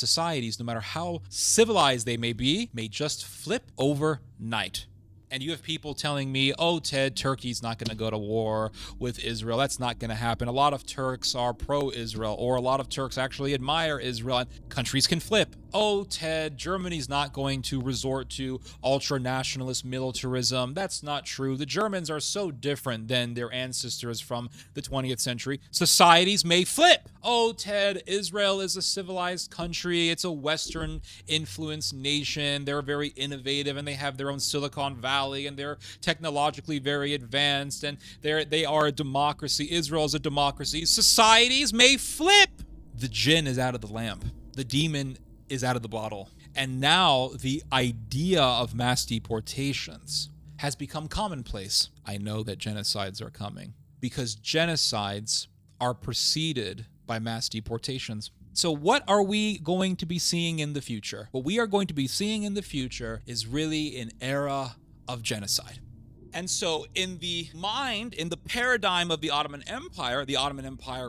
societies, no matter how civilized they may be, may just flip overnight. And you have people telling me, oh, Ted, Turkey's not going to go to war with Israel. That's not going to happen. A lot of Turks are pro-Israel, or a lot of Turks actually admire Israel. And countries can flip. Oh, Ted, Germany's not going to resort to ultra-nationalist militarism. That's not true. The Germans are so different than their ancestors from the 20th century. Societies may flip. Oh, Ted, Israel is a civilized country. It's a Western-influenced nation. They're very innovative, and they have their own Silicon Valley, and they're technologically very advanced, and they are a democracy. Israel is a democracy. Societies may flip. The jinn is out of the lamp. The demon is out of the bottle. And now the idea of mass deportations has become commonplace. I know that genocides are coming because genocides are preceded by mass deportations. So what are we going to be seeing in the future? What we are going to be seeing in the future is really an era of genocide. And so in the paradigm of the Ottoman Empire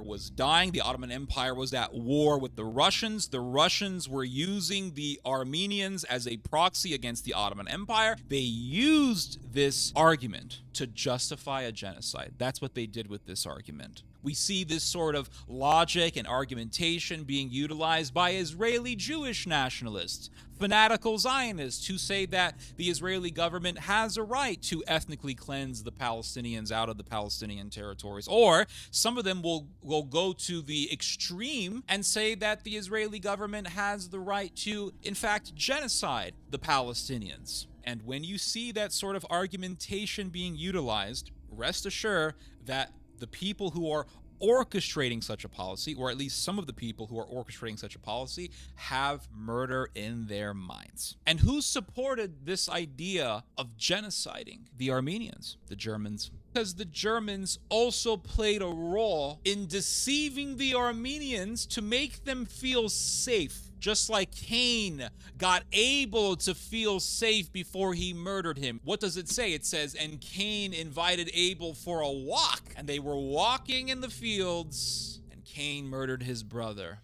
was dying. The Ottoman Empire was at war with the Russians. The Russians were using the Armenians as a proxy against the Ottoman Empire. They used this argument to justify a genocide. That's what they did with this argument. We see this sort of logic and argumentation being utilized by Israeli Jewish nationalists, fanatical Zionists who say that the Israeli government has a right to ethnically cleanse the Palestinians out of the Palestinian territories. Or some of them will go to the extreme and say that the Israeli government has the right to, in fact, genocide the Palestinians. And when you see that sort of argumentation being utilized, rest assured that the people who are orchestrating such a policy, or at least some of the people who are orchestrating such a policy, have murder in their minds. And who supported this idea of genociding? The Armenians, the Germans. Because the Germans also played a role in deceiving the Armenians to make them feel safe. Just like Cain got Abel to feel safe before he murdered him. What does it say? It says, and Cain invited Abel for a walk. And they were walking in the fields, and Cain murdered his brother.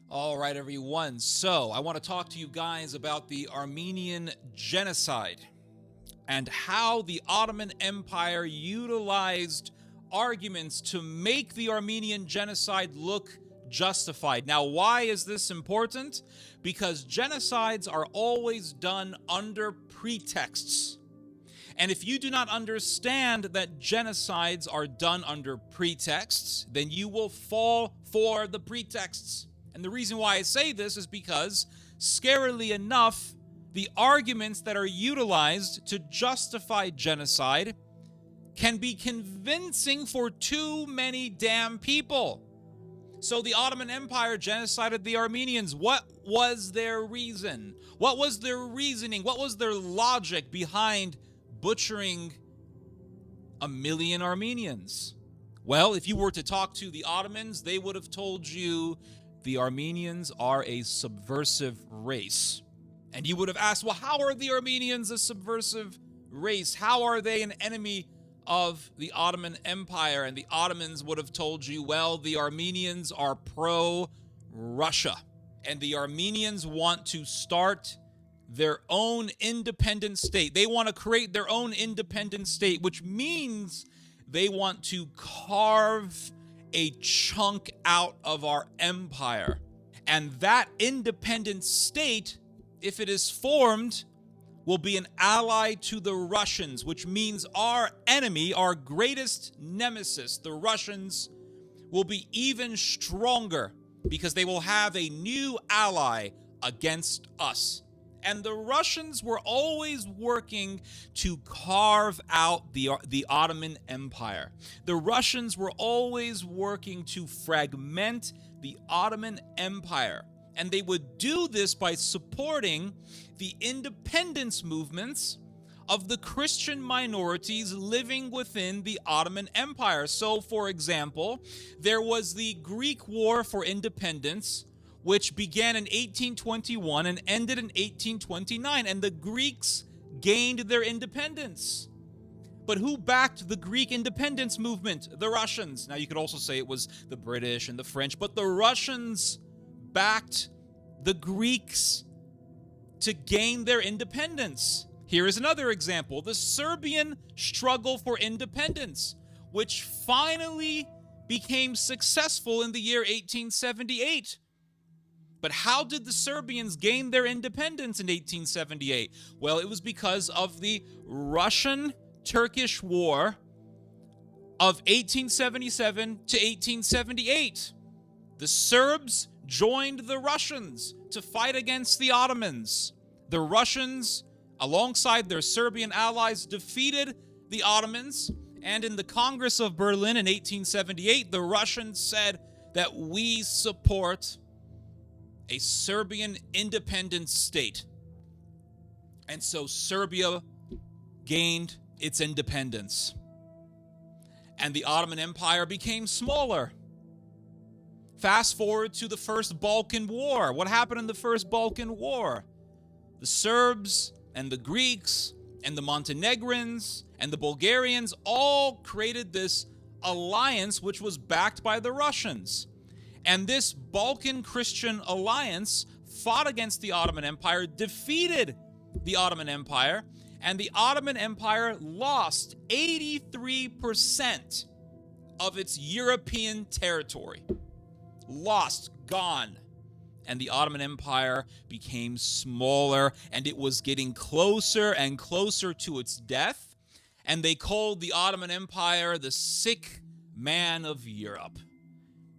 All right, everyone. So I want to talk to you guys about the Armenian genocide and how the Ottoman Empire utilized arguments to make the Armenian genocide look justified. Now, why is this important? Because genocides are always done under pretexts. And if you do not understand that genocides are done under pretexts, then you will fall for the pretexts. And the reason why I say this is because, scarily enough, the arguments that are utilized to justify genocide can be convincing for too many damn people. So the Ottoman Empire genocided the Armenians. What was their reason? What was their reasoning? What was their logic behind butchering 1 million Armenians? Well, if you were to talk to the Ottomans, they would have told you the Armenians are a subversive race. And you would have asked, well, how are the Armenians a subversive race? How are they an enemy of the Ottoman Empire? And the Ottomans would have told you, well, the Armenians are pro-Russia, and the Armenians want to start their own independent state. They want to create their own independent state, which means they want to carve a chunk out of our empire. And that independent state, if it is formed, will be an ally to the Russians, which means our enemy, our greatest nemesis, the Russians, will be even stronger because they will have a new ally against us. And the Russians were always working to carve out the Ottoman Empire. The Russians were always working to fragment the Ottoman Empire. And they would do this by supporting the independence movements of the Christian minorities living within the Ottoman Empire. So, for example, there was the Greek War for Independence, which began in 1821 and ended in 1829, and the Greeks gained their independence. But who backed the Greek independence movement? The Russians. Now, you could also say it was the British and the French, but the Russians backed the Greeks to gain their independence. Here is another example: the Serbian struggle for independence, which finally became successful in the year 1878. But how did the Serbians gain their independence in 1878? Well, it was because of the Russian-Turkish War of 1877 to 1878. The Serbs joined the Russians to fight against the Ottomans. The Russians, alongside their Serbian allies, defeated the Ottomans, and in the Congress of Berlin in 1878, the Russians said that we support a Serbian independent state. And so Serbia gained its independence, and the Ottoman Empire became smaller. Fast forward to the First Balkan War. What happened in the First Balkan War? The Serbs and the Greeks and the Montenegrins and the Bulgarians all created this alliance which was backed by the Russians. And this Balkan Christian alliance fought against the Ottoman Empire, defeated the Ottoman Empire, and the Ottoman Empire lost 83% of its European territory. Lost, gone. And the Ottoman Empire became smaller, and it was getting closer and closer to its death. And they called the Ottoman Empire the sick man of Europe,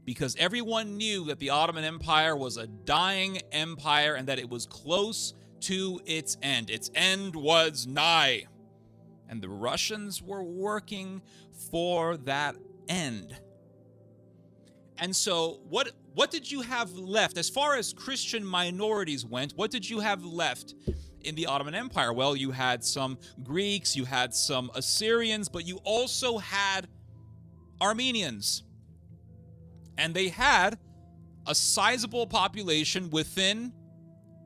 because everyone knew that the Ottoman Empire was a dying empire and that it was close to its end. Its end was nigh. And the Russians were working for that end. And so what did you have left? As far as Christian minorities went, what did you have left in the Ottoman Empire? Well, you had some Greeks, you had some Assyrians, but you also had Armenians. And they had a sizable population within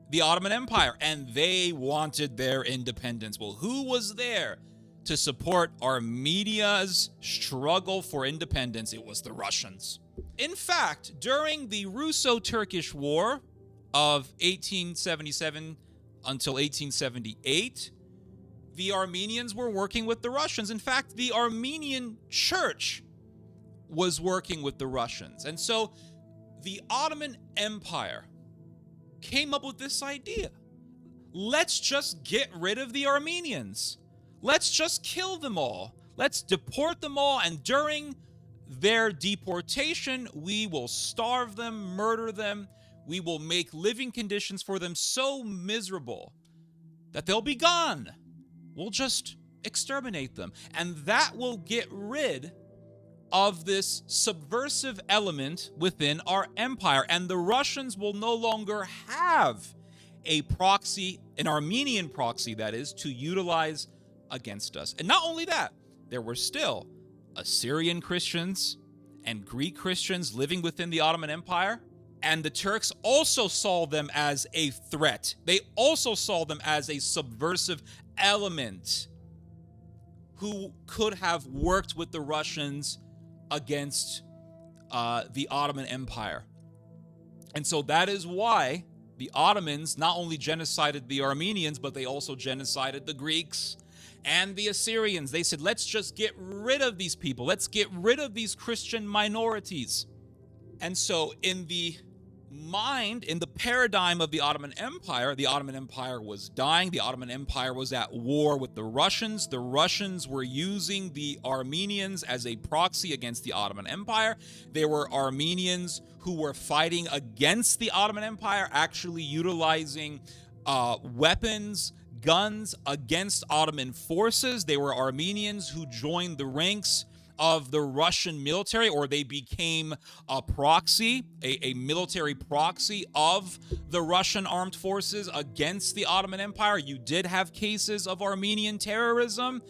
the Ottoman Empire, and they wanted their independence. Well, who was there to support Armenia's struggle for independence? It was the Russians. In fact, during the Russo-Turkish War of 1877 until 1878, the Armenians were working with the Russians. In fact, the Armenian church was working with the Russians. And so the Ottoman Empire came up with this idea. Let's just get rid of the Armenians. Let's just kill them all. Let's deport them all, and during their deportation, we will starve them, murder them. We will make living conditions for them so miserable that they'll be gone. We'll just exterminate them. And that will get rid of this subversive element within our empire. And the Russians will no longer have a proxy, an Armenian proxy, that is, to utilize against us. And not only that, there were still Assyrian Christians and Greek Christians living within the Ottoman Empire, and the Turks also saw them as a threat. They also saw them as a subversive element who could have worked with the Russians against the Ottoman Empire. And so that is why the Ottomans not only genocided the Armenians, but they also genocided the Greeks and the Assyrians. They said, let's just get rid of these people. Let's get rid of these Christian minorities. And so in the mind, in the paradigm of the Ottoman Empire was dying. The Ottoman Empire was at war with the Russians. The Russians were using the Armenians as a proxy against the Ottoman Empire. There were Armenians who were fighting against the Ottoman Empire, actually utilizing weapons, guns against Ottoman forces. They were Armenians who joined the ranks of the Russian military, or they became a proxy, a military proxy of the Russian armed forces against the Ottoman Empire. You did have cases of Armenian terrorism.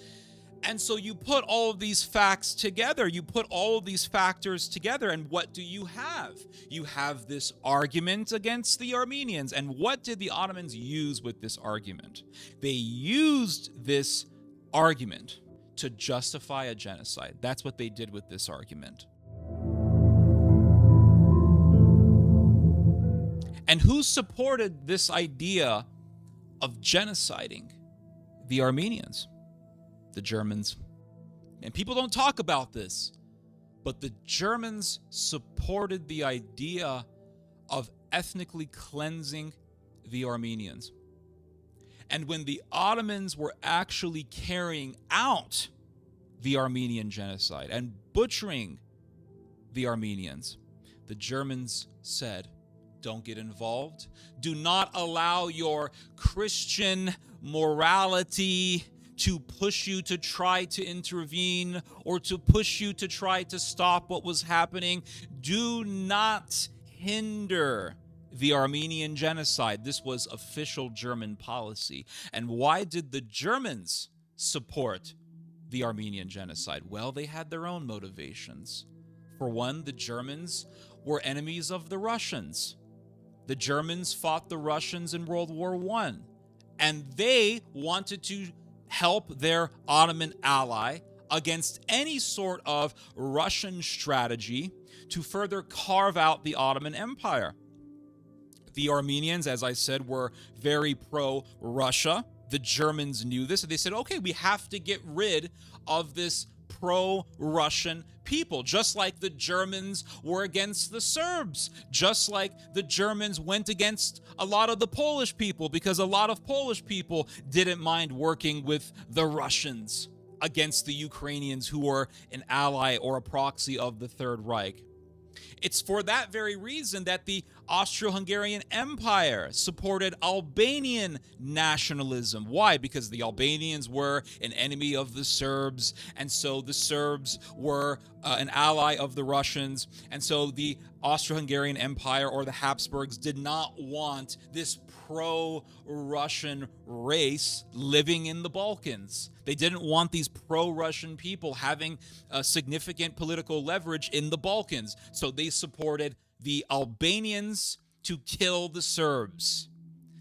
And so you put all of these facts together, you put all of these factors together, and what do you have? You have this argument against the Armenians. And what did the Ottomans use with this argument? They used this argument to justify a genocide. That's what they did with this argument. And who supported this idea of genociding? The Armenians, the Germans. And people don't talk about this, but the Germans supported the idea of ethnically cleansing the Armenians. And when the Ottomans were actually carrying out the Armenian genocide and butchering the Armenians, the Germans said, don't get involved. Do not allow your Christian morality to push you to try to intervene or to push you to try to stop what was happening. Do not hinder the Armenian genocide. This was official German policy. And why did the Germans support the Armenian genocide? Well, they had their own motivations. For one, the Germans were enemies of the Russians. The Germans fought the Russians in World War I, and they wanted to help their Ottoman ally against any sort of Russian strategy to further carve out the Ottoman Empire. The Armenians, as I said, were very pro-Russia. The Germans knew this, and they said, okay, we have to get rid of this pro-Russian people, just like the Germans were against the Serbs, just like the Germans went against a lot of the Polish people, because a lot of Polish people didn't mind working with the Russians against the Ukrainians, who were an ally or a proxy of the Third Reich. It's for that very reason that the Austro-Hungarian Empire supported Albanian nationalism. Why? Because the Albanians were an enemy of the Serbs, and so the Serbs were an ally of the Russians, and so the Austro-Hungarian Empire, or the Habsburgs, did not want this pro-Russian race living in the Balkans. They didn't want these pro-Russian people having significant political leverage in the Balkans. So they supported the Albanians to kill the Serbs.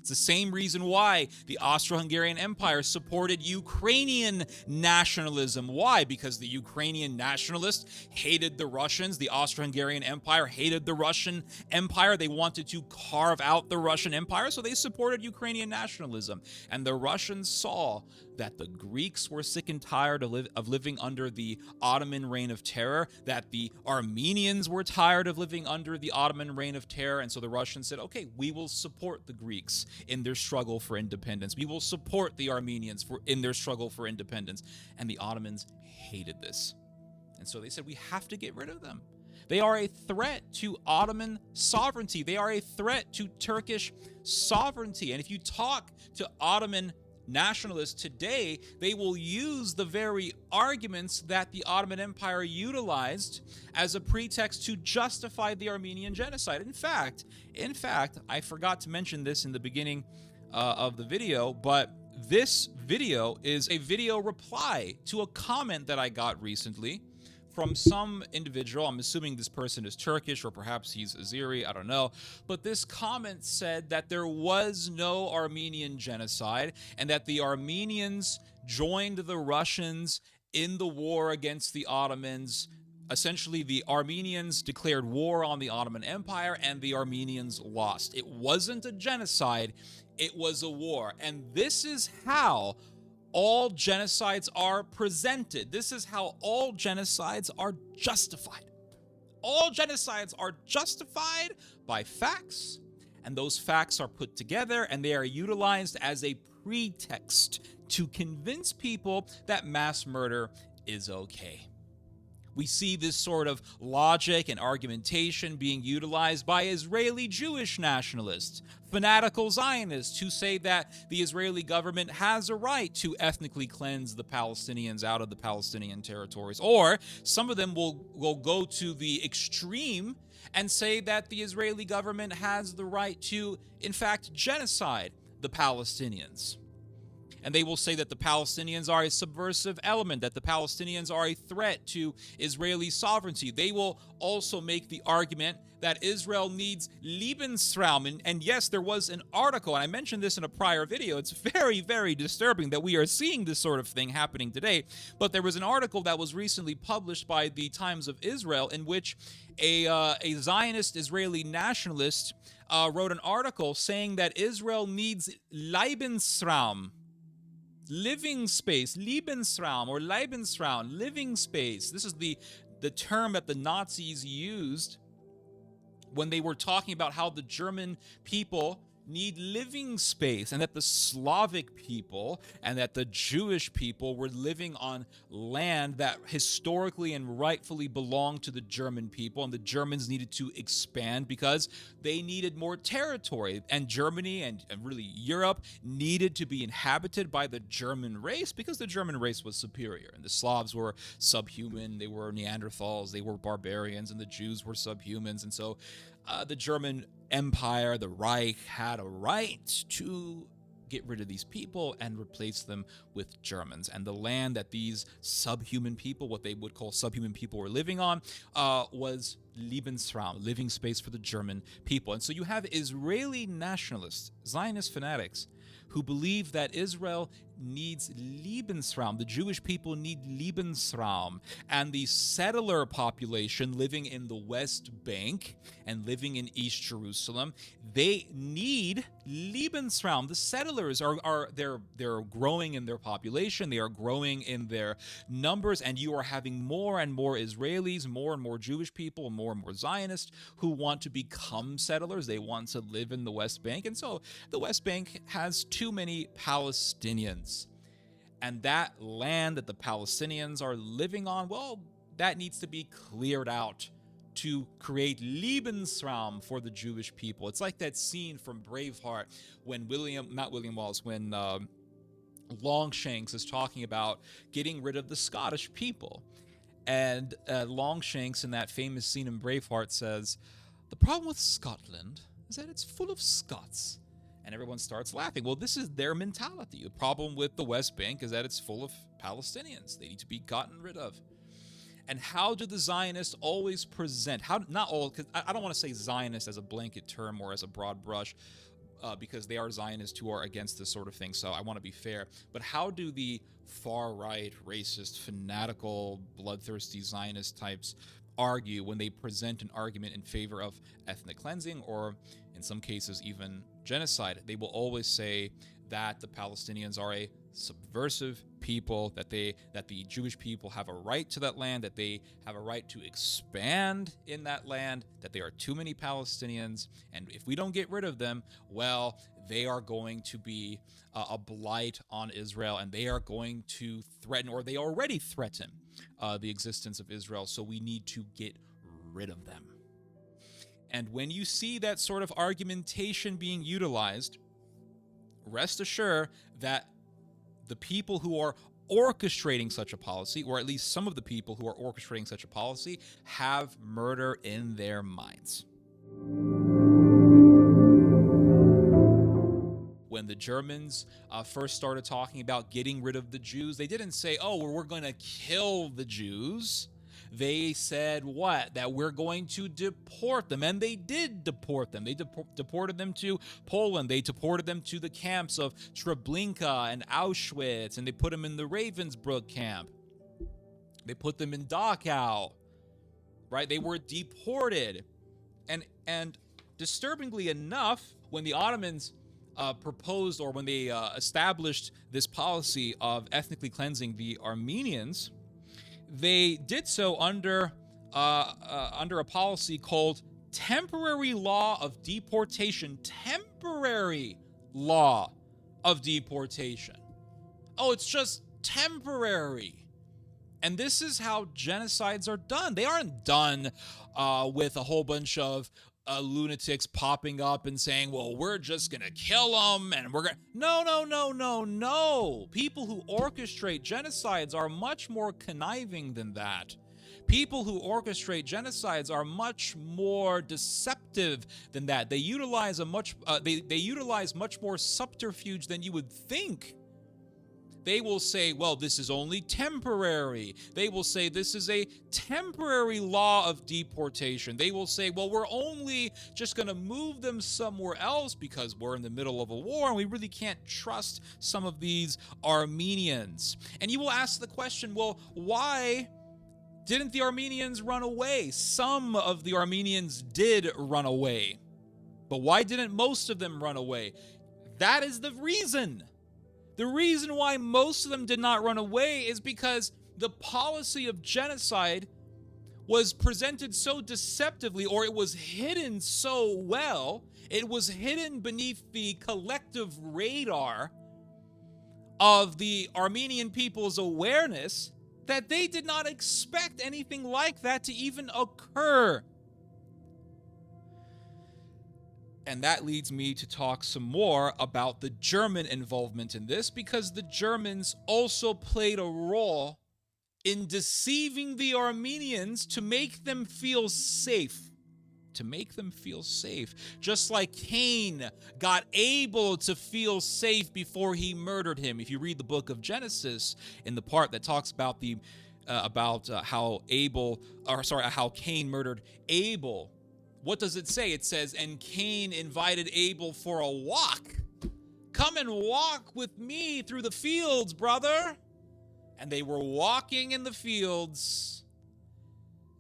It's the same reason why the Austro-Hungarian Empire supported Ukrainian nationalism. Why? Because the Ukrainian nationalists hated the Russians. The Austro-Hungarian Empire hated the Russian Empire. They wanted to carve out the Russian Empire, so they supported Ukrainian nationalism. And the Russians saw that the Greeks were sick and tired of living under the Ottoman reign of terror, that the Armenians were tired of living under the Ottoman reign of terror, and so the Russians said, okay, we will support the Greeks in their struggle for independence. We will support the Armenians in their struggle for independence. And the Ottomans hated this. And so they said, we have to get rid of them. They are a threat to Ottoman sovereignty. They are a threat to Turkish sovereignty. And if you talk to Ottoman nationalists today, they will use the very arguments that the Ottoman Empire utilized as a pretext to justify the Armenian genocide. In fact, I forgot to mention this in the beginning of the video, but this video is a video reply to a comment that I got recently from some individual. I'm assuming this person is Turkish, or perhaps he's Azeri, I don't know. But this comment said that there was no Armenian genocide, and that the Armenians joined the Russians in the war against the Ottomans. Essentially, the Armenians declared war on the Ottoman Empire, and the Armenians lost. It wasn't a genocide, it was a war. And this is how all genocides are presented. This is how all genocides are justified. All genocides are justified by facts, and those facts are put together and they are utilized as a pretext to convince people that mass murder is okay. We see this sort of logic and argumentation being utilized by Israeli Jewish nationalists, fanatical Zionists who say that the Israeli government has a right to ethnically cleanse the Palestinians out of the Palestinian territories. Or some of them will go to the extreme and say that the Israeli government has the right to, in fact, genocide the Palestinians. And they will say that the Palestinians are a subversive element, that the Palestinians are a threat to Israeli sovereignty. They will also make the argument that Israel needs Lebensraum. And yes, there was an article, and I mentioned this in a prior video. It's very, very disturbing that we are seeing this sort of thing happening today. But there was an article that was recently published by the Times of Israel in which a Zionist Israeli nationalist wrote an article saying that Israel needs Lebensraum, living space, Lebensraum or Lebensraum, living space. This is the term that the Nazis used when they were talking about how the German people need living space, and that the Slavic people and that the Jewish people were living on land that historically and rightfully belonged to the German people, and the Germans needed to expand because they needed more territory, and Germany and really Europe needed to be inhabited by the German race because the German race was superior, and the Slavs were subhuman, they were Neanderthals, they were barbarians, and the Jews were subhumans. And so the German Empire, the Reich, had a right to get rid of these people and replace them with Germans. And the land that these subhuman people, what they would call subhuman people, were living on was Lebensraum, living space for the German people. And so you have Israeli nationalists, Zionist fanatics, who believe that Israel needs Lebensraum. The Jewish people need Lebensraum. And the settler population living in the West Bank and living in East Jerusalem, they need Lebensraum. The settlers they're growing in their population, they are growing in their numbers, and you are having more and more Israelis, more and more Jewish people, more and more Zionists who want to become settlers. They want to live in the West Bank. And so the West Bank has too many Palestinians. And that land that the Palestinians are living on, well, that needs to be cleared out to create Lebensraum for the Jewish people. It's like that scene from Braveheart when when Longshanks is talking about getting rid of the Scottish people. And Longshanks in that famous scene in Braveheart says, "The problem with Scotland is that it's full of Scots." And everyone starts laughing. Well, this is their mentality. The problem with the West Bank is that it's full of Palestinians. They need to be gotten rid of. And how do the Zionists always present? Not all, because I don't want to say Zionist as a blanket term or as a broad brush, because they are Zionists who are against this sort of thing, so I want to be fair. But how do the far-right, racist, fanatical, bloodthirsty Zionist types argue when they present an argument in favor of ethnic cleansing, or in some cases even genocide? They will always say that the Palestinians are a subversive people, that the Jewish people have a right to that land, that they have a right to expand in that land, that there are too many Palestinians, and if we don't get rid of them, well, they are going to be a blight on Israel, and they are going to threaten, or they already threaten, the existence of Israel, so we need to get rid of them. And when you see that sort of argumentation being utilized, rest assured that the people who are orchestrating such a policy, or at least some of the people who are orchestrating such a policy, have murder in their minds. When the Germans first started talking about getting rid of the Jews, they didn't say, oh, well, we're going to kill the Jews. They said what? That we're going to deport them. And they did deport them. They deported them to Poland. They deported them to the camps of Treblinka and Auschwitz. And they put them in the Ravensbrück camp. They put them in Dachau. Right? They were deported. And disturbingly enough, when the Ottomans proposed, or when they established this policy of ethnically cleansing the Armenians, they did so under a policy called temporary law of deportation. Temporary law of deportation. Oh, it's just temporary. And this is how genocides are done. They aren't done with a whole bunch of lunatics popping up and saying, well, we're just going to kill them and we're going to... No. People who orchestrate genocides are much more conniving than that. People who orchestrate genocides are much more deceptive than that. They utilize much more subterfuge than you would think. they will say, well, this is only temporary. They will say this is a temporary law of deportation. They will say, well, we're only just going to move them somewhere else because we're in the middle of a war and we really can't trust some of these Armenians. And you will ask the question, well, why didn't the Armenians run away? Some of the Armenians did run away, but why didn't most of them run away? That is the reason. The reason why most of them did not run away is because the policy of genocide was presented so deceptively, or it was hidden so well, it was hidden beneath the collective radar of the Armenian people's awareness that they did not expect anything like that to even occur. And that leads me to talk some more about the German involvement in this, because the Germans also played a role in deceiving the Armenians to make them feel safe. To make them feel safe. Just like Cain got Abel to feel safe before he murdered him. If you read the book of Genesis, in the part that talks about how Cain murdered Abel, what does it say? It says, and Cain invited Abel for a walk. Come and walk with me through the fields, brother. And they were walking in the fields,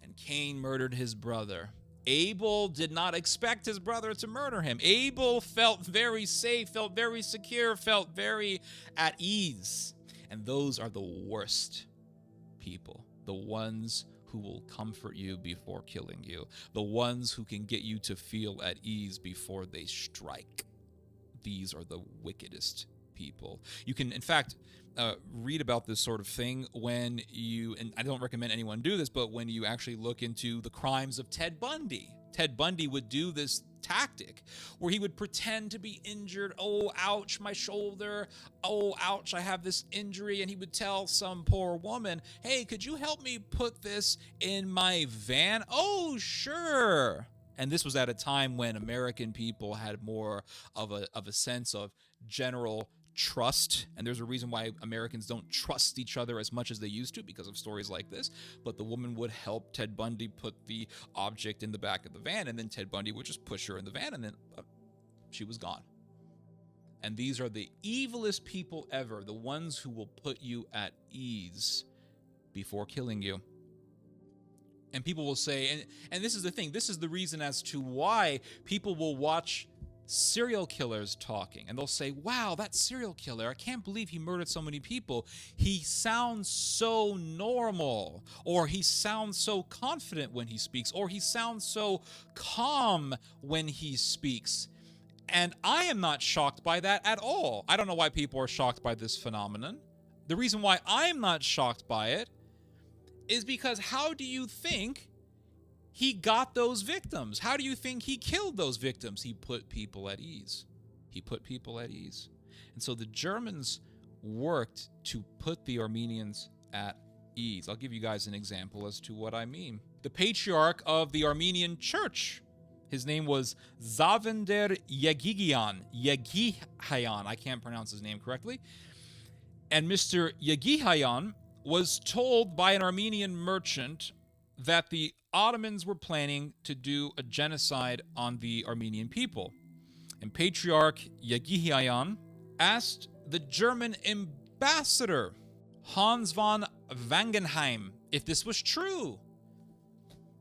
and Cain murdered his brother. Abel did not expect his brother to murder him. Abel felt very safe, felt very secure, felt very at ease. And those are the worst people, the ones who will comfort you before killing you, the ones who can get you to feel at ease before they strike. These are the wickedest people. You can, in fact, read about this sort of thing when you, and I don't recommend anyone do this, but when you actually look into the crimes of Ted Bundy. Ted Bundy would do this tactic where he would pretend to be injured. Oh, ouch, my shoulder. Oh, ouch, I have this injury. And he would tell some poor woman, hey, could you help me put this in my van? Oh, sure. And this was at a time when American people had more of a sense of general trust, and there's a reason why Americans don't trust each other as much as they used to because of stories like this. But the woman would help Ted Bundy put the object in the back of the van, and then Ted Bundy would just push her in the van, and then she was gone. And these are the evilest people ever, the ones who will put you at ease before killing you. And people will say, and this is the thing, this is the reason as to why people will watch serial killers talking, and they'll say, wow, that serial killer, I can't believe he murdered so many people. He sounds so normal, or he sounds so confident when he speaks, or he sounds so calm when he speaks. And I am not shocked by that at all. I don't know why people are shocked by this phenomenon. The reason why I'm not shocked by it is because how do you think he got those victims? How do you think he killed those victims? He put people at ease. He put people at ease. And so the Germans worked to put the Armenians at ease. I'll give you guys an example as to what I mean. The patriarch of the Armenian church, his name was Zavender Yegihayan. I can't pronounce his name correctly. And Mr. Yegihayan was told by an Armenian merchant that the Ottomans were planning to do a genocide on the Armenian people. And Patriarch Yegihayan asked the German ambassador, Hans von Wangenheim, if this was true.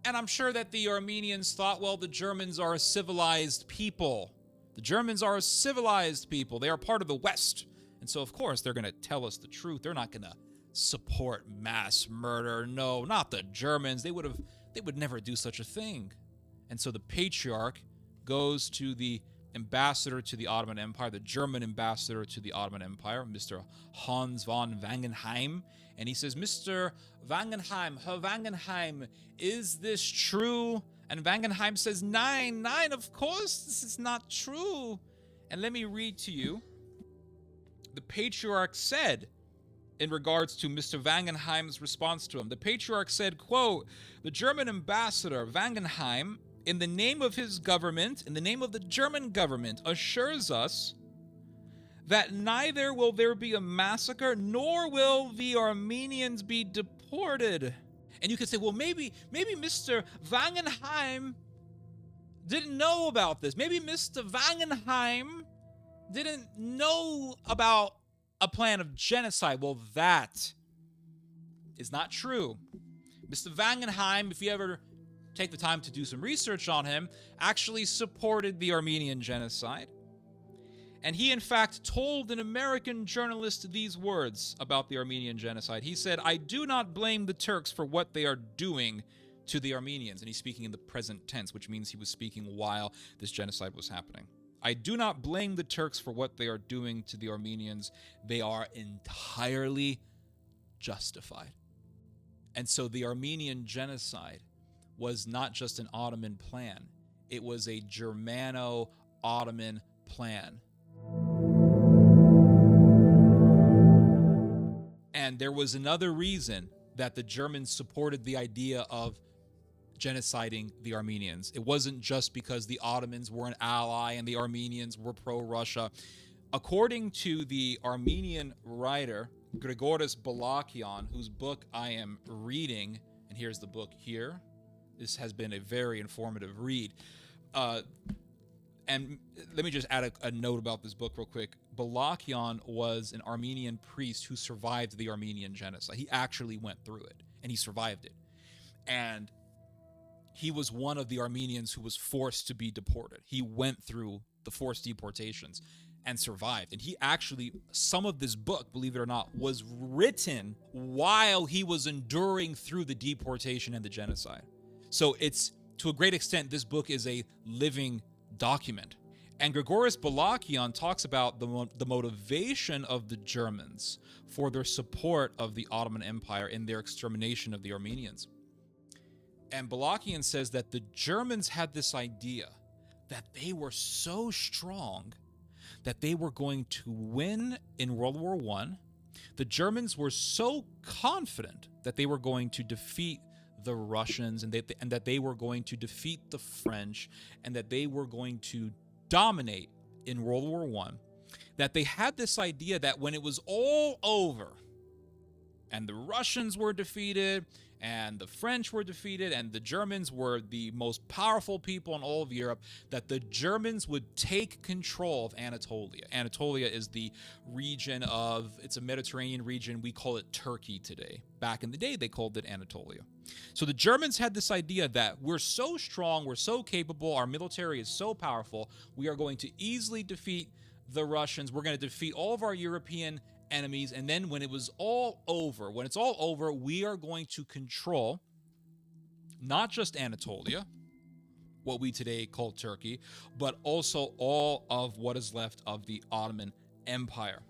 And I'm sure that the Armenians thought, well, the Germans are a civilized people. The Germans are a civilized people. They are part of the West. And so, of course, they're going to tell us the truth. They're not going to support mass murder. No, not the Germans. They would never do such a thing. And so the patriarch goes to the ambassador to the Ottoman Empire, the German ambassador to the Ottoman Empire, Mr. Hans von Wangenheim, and he says, Mr. Wangenheim, Herr Wangenheim, is this true? And Wangenheim says, Nein, of course this is not true. And let me read to you. The patriarch said, in regards to Mr. Wangenheim's response to him, the patriarch said, quote, the German ambassador, Wangenheim, in the name of his government, in the name of the German government, assures us that neither will there be a massacre, nor will the Armenians be deported. And you could say, well, maybe Mr. Wangenheim didn't know about this. Maybe Mr. Wangenheim didn't know about a plan of genocide. Well, that is not true. Mr. Wangenheim, if you ever take the time to do some research on him, actually supported the Armenian genocide. And he, in fact, told an American journalist these words about the Armenian genocide. He said, "I do not blame the Turks for what they are doing to the Armenians." And he's speaking in the present tense, which means he was speaking while this genocide was happening. "I do not blame the Turks for what they are doing to the Armenians. They are entirely justified." And so the Armenian genocide was not just an Ottoman plan. It was a Germano-Ottoman plan. And there was another reason that the Germans supported the idea of genociding the Armenians. It wasn't just because the Ottomans were an ally and the Armenians were pro-Russia. According to the Armenian writer Grigoris Balakian, whose book I am reading, and here's the book here. This has been a very informative read. And let me just add a note about this book real quick. Balakian was an Armenian priest who survived the Armenian genocide. He actually went through it, and he survived it. And he was one of the Armenians who was forced to be deported. He went through the forced deportations and survived. And he actually, some of this book, believe it or not, was written while he was enduring through the deportation and the genocide. So it's, to a great extent, this book is a living document. And Grigoris Balakian talks about the motivation of the Germans for their support of the Ottoman Empire in their extermination of the Armenians. And Balakian says that the Germans had this idea that they were so strong that they were going to win in World War I. The Germans were so confident that they were going to defeat the Russians and that they were going to defeat the French and that they were going to dominate in World War I, that they had this idea that when it was all over and the Russians were defeated and the French were defeated and the Germans were the most powerful people in all of Europe, that the Germans would take control of Anatolia. Anatolia is the region of, it's a Mediterranean region. We call it Turkey today. Back in the day, they called it Anatolia. So the Germans had this idea that we're so strong, we're so capable, our military is so powerful, we are going to easily defeat the Russians. We're going to defeat all of our European enemies, and then when it's all over, we are going to control not just Anatolia, what we today call Turkey, but also all of what is left of the Ottoman Empire.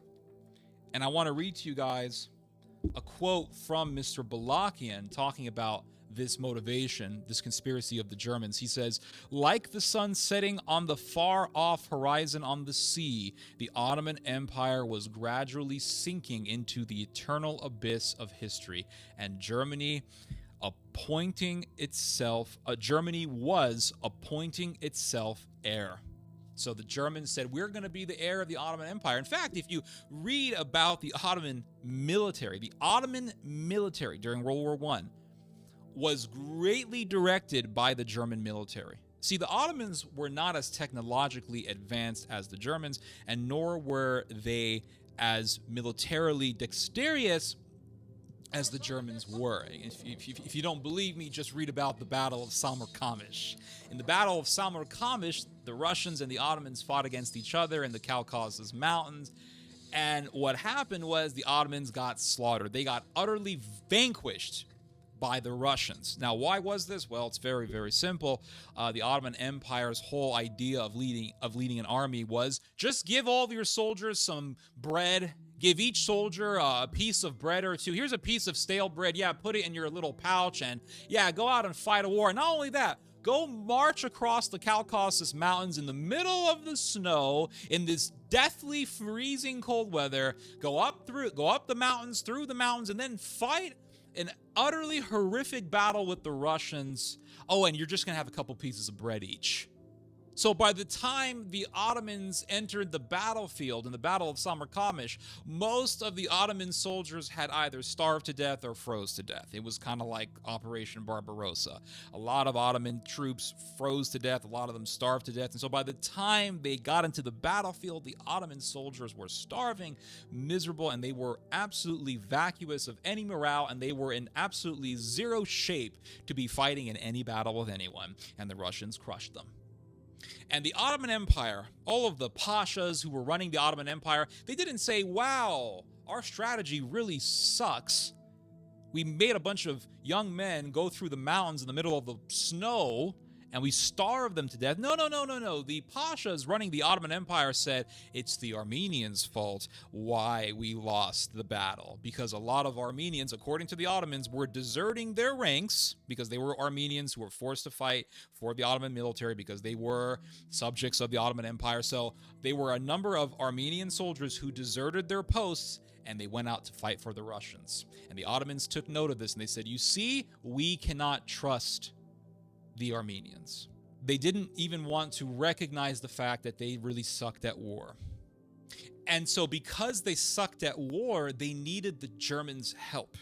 And I want to read to you guys a quote from Mr. Balakian talking about this motivation, this conspiracy of the Germans. He says, "Like the sun setting on the far-off horizon on the sea, the Ottoman Empire was gradually sinking into the eternal abyss of history, and Germany was appointing itself heir." So the Germans said, we're going to be the heir of the Ottoman Empire. In fact, if you read about the Ottoman military during World War I was greatly directed by the German military. See, the Ottomans were not as technologically advanced as the Germans, and nor were they as militarily dexterous as the Germans were. If you don't believe me, just read about the Battle of Samarkamish. In the Battle of Samarkamish, the Russians and the Ottomans fought against each other in the Caucasus Mountains, and what happened was the Ottomans got slaughtered. They got utterly vanquished by the Russians. Now, why was this? Well, it's very, very simple. The Ottoman Empire's whole idea of leading an army was just give all of your soldiers some bread. Give each soldier a piece of bread or two. Here's a piece of stale bread. Yeah, put it in your little pouch and go out and fight a war. And not only that, go march across the Caucasus Mountains in the middle of the snow in this deathly freezing cold weather. Go up the mountains, through the mountains, and then fight an utterly horrific battle with the Russians. Oh, and you're just going to have a couple pieces of bread each. So by the time the Ottomans entered the battlefield in the Battle of Samarkamish, most of the Ottoman soldiers had either starved to death or froze to death. It was kind of like Operation Barbarossa. A lot of Ottoman troops froze to death, a lot of them starved to death. And so by the time they got into the battlefield, the Ottoman soldiers were starving, miserable, and they were absolutely vacuous of any morale, and they were in absolutely zero shape to be fighting in any battle with anyone. And the Russians crushed them. And the Ottoman Empire, all of the pashas who were running the Ottoman Empire, they didn't say, wow, our strategy really sucks. We made a bunch of young men go through the mountains in the middle of the snow and we starved them to death. No. The pashas running the Ottoman Empire said it's the Armenians' fault why we lost the battle. Because a lot of Armenians, according to the Ottomans, were deserting their ranks because they were Armenians who were forced to fight for the Ottoman military because they were subjects of the Ottoman Empire. So they were a number of Armenian soldiers who deserted their posts and they went out to fight for the Russians. And the Ottomans took note of this and they said, you see, we cannot trust the Armenians. They didn't even want to recognize the fact that they really sucked at war. And so because they sucked at war, they needed the Germans' help.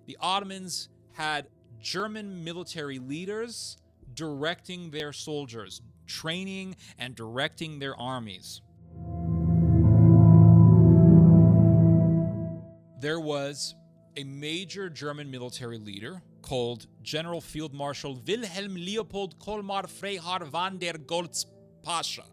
The Ottomans had German military leaders directing their soldiers, training and directing their armies. There was a major German military leader called General Field Marshal Wilhelm Leopold Kolmar Freyhard van der Goltz Pasha.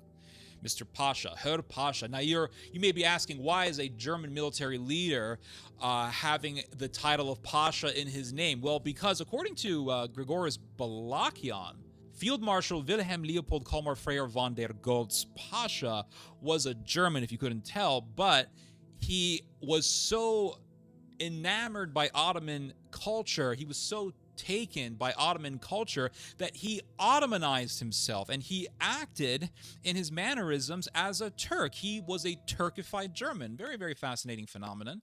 Mr. Pasha, Herr Pasha. Now you may be asking, why is a German military leader having the title of Pasha in his name? Well, because according to Grigoris Balakian, Field Marshal Wilhelm Leopold Kolmar Freyhard van der Goltz Pasha was a German, if you couldn't tell, but he was so enamored by Ottoman culture, he was so taken by Ottoman culture that he Ottomanized himself and he acted in his mannerisms as a Turk. He was a Turkified German. Very, very fascinating phenomenon,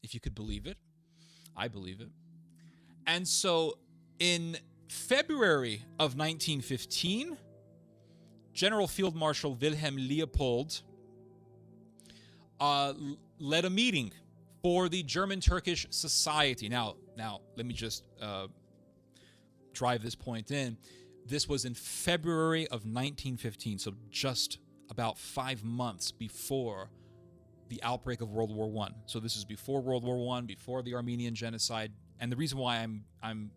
if you could believe it. I believe it. And so in February of 1915, General Field Marshal Wilhelm Leopold led a meeting for the German-Turkish Society. Now, let me just drive this point in. This was in February of 1915, so just about 5 months before the outbreak of World War I. So this is before World War I, before the Armenian genocide. And the reason why I'm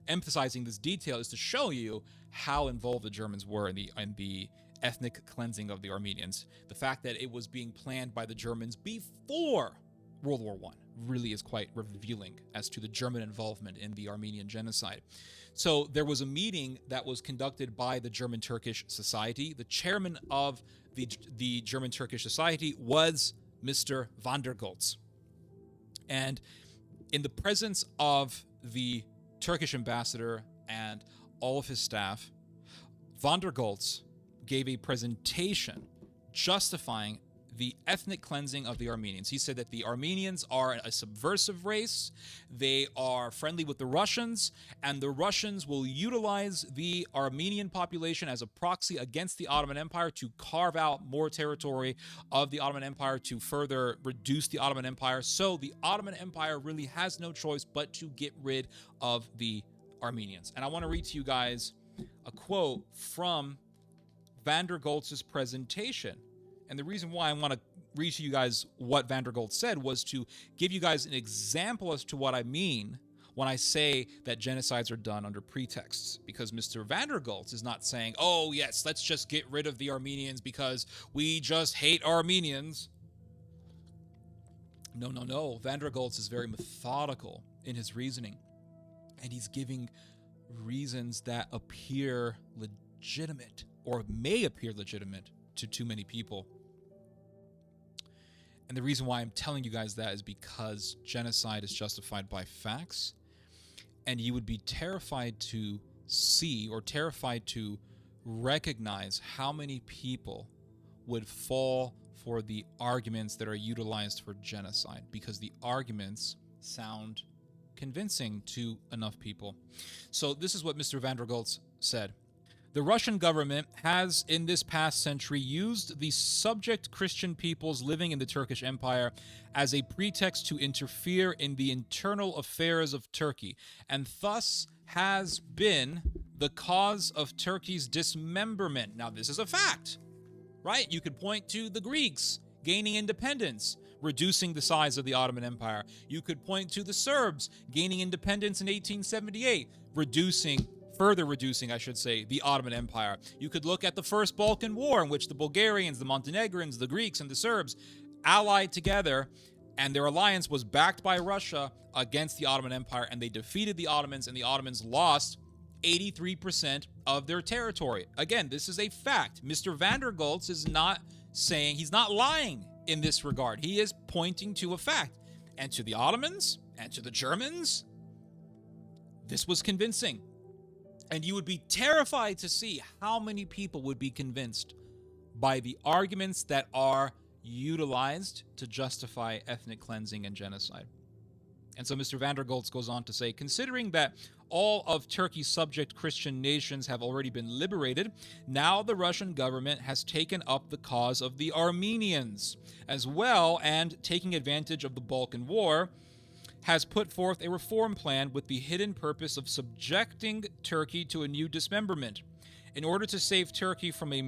emphasizing this detail is to show you how involved the Germans were in the ethnic cleansing of the Armenians. The fact that it was being planned by the Germans before World War I really is quite revealing as to the German involvement in the Armenian genocide. So there was a meeting that was conducted by the German-Turkish Society. The chairman of the German-Turkish Society was Mr. van der Goltz. And in the presence of the Turkish ambassador and all of his staff, van der Goltz gave a presentation justifying the ethnic cleansing of the Armenians. He said that the Armenians are a subversive race, they are friendly with the Russians, and the Russians will utilize the Armenian population as a proxy against the Ottoman Empire to carve out more territory of the Ottoman Empire to further reduce the Ottoman Empire. So the Ottoman Empire really has no choice but to get rid of the Armenians. And I want to read to you guys a quote from van der Goltz's presentation. And the reason why I want to read to you guys what van der Goltz said was to give you guys an example as to what I mean when I say that genocides are done under pretexts. Because Mr. van der Goltz is not saying, oh yes, let's just get rid of the Armenians because we just hate Armenians. No. Van der Goltz is very methodical in his reasoning. And he's giving reasons that appear legitimate or may appear legitimate to too many people. And the reason why I'm telling you guys that is because genocide is justified by facts, and you would be terrified to see or terrified to recognize how many people would fall for the arguments that are utilized for genocide, because the arguments sound convincing to enough people. So this is what Mr. van der Goltz said. The Russian government has, in this past century, used the subject Christian peoples living in the Turkish Empire as a pretext to interfere in the internal affairs of Turkey, and thus has been the cause of Turkey's dismemberment. Now, this is a fact, right? You could point to the Greeks gaining independence, reducing the size of the Ottoman Empire. You could point to the Serbs gaining independence in 1878, further reducing, the Ottoman Empire. You could look at the First Balkan War, in which the Bulgarians, the Montenegrins, the Greeks, and the Serbs allied together, and their alliance was backed by Russia against the Ottoman Empire, and they defeated the Ottomans, and the Ottomans lost 83% of their territory. Again, this is a fact. Mr. van der Goltz is not saying, he's not lying in this regard. He is pointing to a fact. And to the Ottomans, and to the Germans, this was convincing. And you would be terrified to see how many people would be convinced by the arguments that are utilized to justify ethnic cleansing and genocide. And so Mr. van der Goltz goes on to say, considering that all of Turkey's subject Christian nations have already been liberated, now the Russian government has taken up the cause of the Armenians as well, and taking advantage of the Balkan War, has put forth a reform plan with the hidden purpose of subjecting Turkey to a new dismemberment. In order to save Turkey from a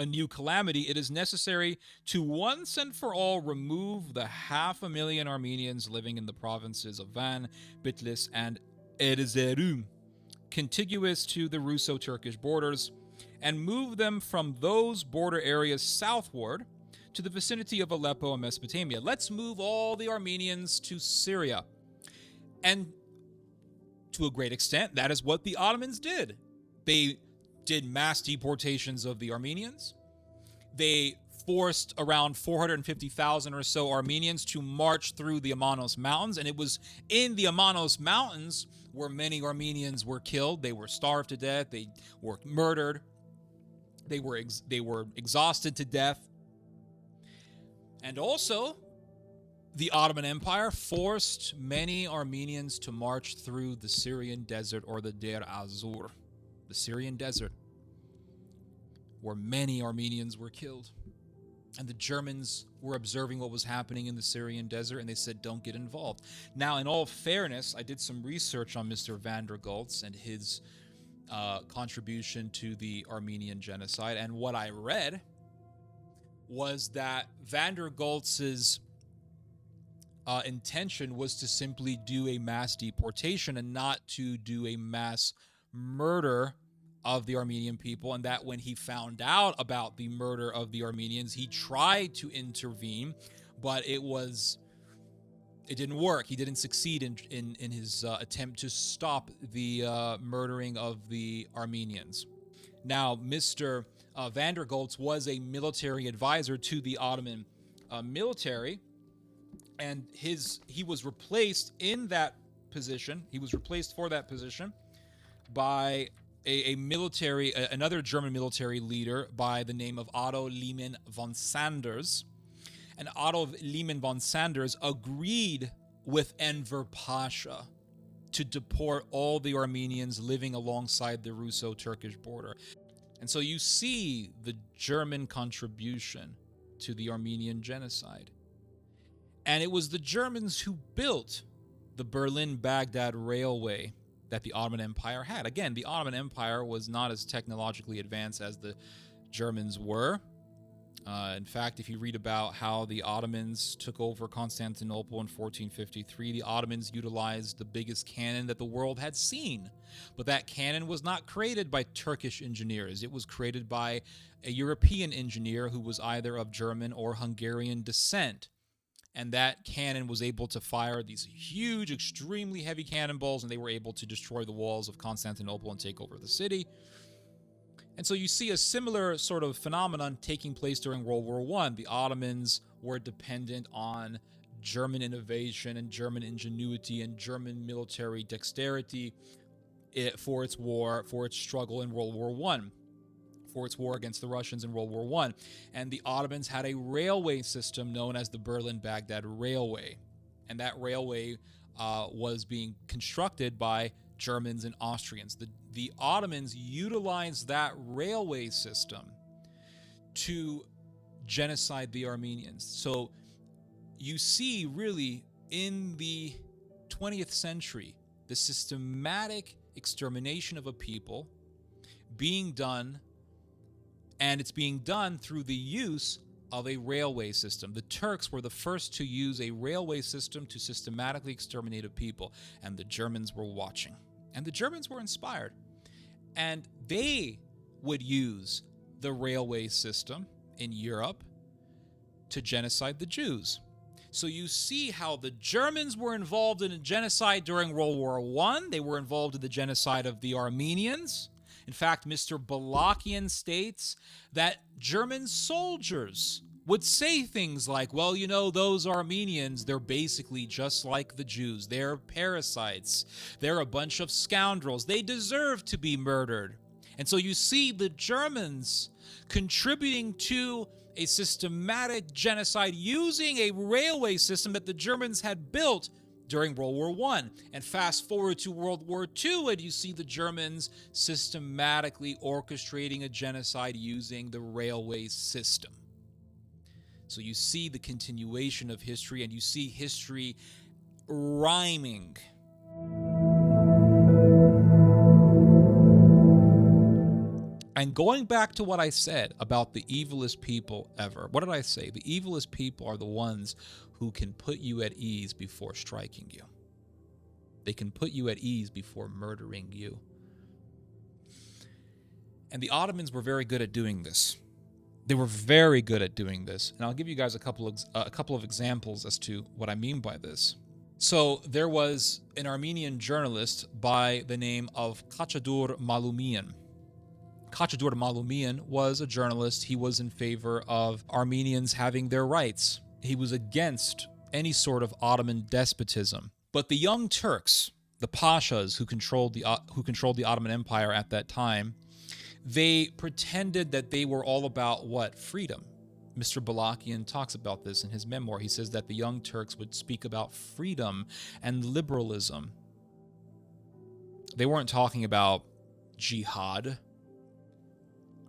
new calamity, it is necessary to once and for all remove the 500,000 Armenians living in the provinces of Van, Bitlis, and Erzurum, contiguous to the Russo-Turkish borders, and move them from those border areas southward to the vicinity of Aleppo and Mesopotamia. Let's move all the Armenians to Syria. And to a great extent, that is what the Ottomans did. They did mass deportations of the Armenians. They forced around 450,000 or so Armenians to march through the Amanos Mountains, and it was in the Amanos Mountains where many Armenians were killed. They were starved to death. They were murdered. They were exhausted to death. And also, the Ottoman Empire forced many Armenians to march through the Syrian desert, or the Deir Azur, the Syrian desert, where many Armenians were killed. And the Germans were observing what was happening in the Syrian desert, and they said, don't get involved. Now, in all fairness, I did some research on Mr. van der Goltz and his contribution to the Armenian genocide, and what I read was that van der Goltz's intention was to simply do a mass deportation and not to do a mass murder of the Armenian people, and that when he found out about the murder of the Armenians, he tried to intervene, but it didn't work. He didn't succeed in his attempt to stop the murdering of the Armenians. Now, Mr. van der Goltz was a military advisor to the Ottoman military, and he was replaced in that position. He was replaced for that position by another German military leader by the name of Otto Lehmann von Sanders. And Otto Lehmann von Sanders agreed with Enver Pasha to deport all the Armenians living alongside the Russo-Turkish border. And so you see the German contribution to the Armenian genocide. And it was the Germans who built the Berlin-Baghdad railway that the Ottoman Empire had. Again, the Ottoman Empire was not as technologically advanced as the Germans were. In fact, if you read about how the Ottomans took over Constantinople in 1453, the Ottomans utilized the biggest cannon that the world had seen. But that cannon was not created by Turkish engineers. It was created by a European engineer who was either of German or Hungarian descent. And that cannon was able to fire these huge, extremely heavy cannonballs, and they were able to destroy the walls of Constantinople and take over the city. And so you see a similar sort of phenomenon taking place during World War I. The Ottomans were dependent on German innovation and German ingenuity and German military dexterity for its struggle in World War I, for its war against the Russians in World War I. And the Ottomans had a railway system known as the Berlin-Baghdad Railway. And that railway was being constructed by Germans and Austrians. The Ottomans utilized that railway system to genocide the Armenians. So you see, really, in the 20th century, the systematic extermination of a people being done, and it's being done through the use of a railway system. The Turks were the first to use a railway system to systematically exterminate a people, and the Germans were watching. And the Germans were inspired. And they would use the railway system in Europe to genocide the Jews. So you see how the Germans were involved in a genocide during World War I. They were involved in the genocide of the Armenians. In fact, Mr. Balakian states that German soldiers would say things like, well, you know, those Armenians, they're basically just like the Jews. They're parasites. They're a bunch of scoundrels. They deserve to be murdered. And so you see the Germans contributing to a systematic genocide using a railway system that the Germans had built during World War I. And fast forward to World War II, and you see the Germans systematically orchestrating a genocide using the railway system. So you see the continuation of history, and you see history rhyming. And going back to what I said about the evilest people ever, what did I say? The evilest people are the ones who can put you at ease before striking you. They can put you at ease before murdering you. And the Ottomans were very good at doing this. They were very good at doing this. And I'll give you guys a couple of examples as to what I mean by this. So there was an Armenian journalist by the name of Foreshadowing. Foreshadowing was a journalist. He was in favor of Armenians having their rights. He was against any sort of Ottoman despotism. But the Young Turks, the Pashas who controlled the Ottoman Empire at that time, they pretended that they were all about what? Freedom. Mr. Balakian talks about this in his memoir. He says that the Young Turks would speak about freedom and liberalism. They weren't talking about jihad.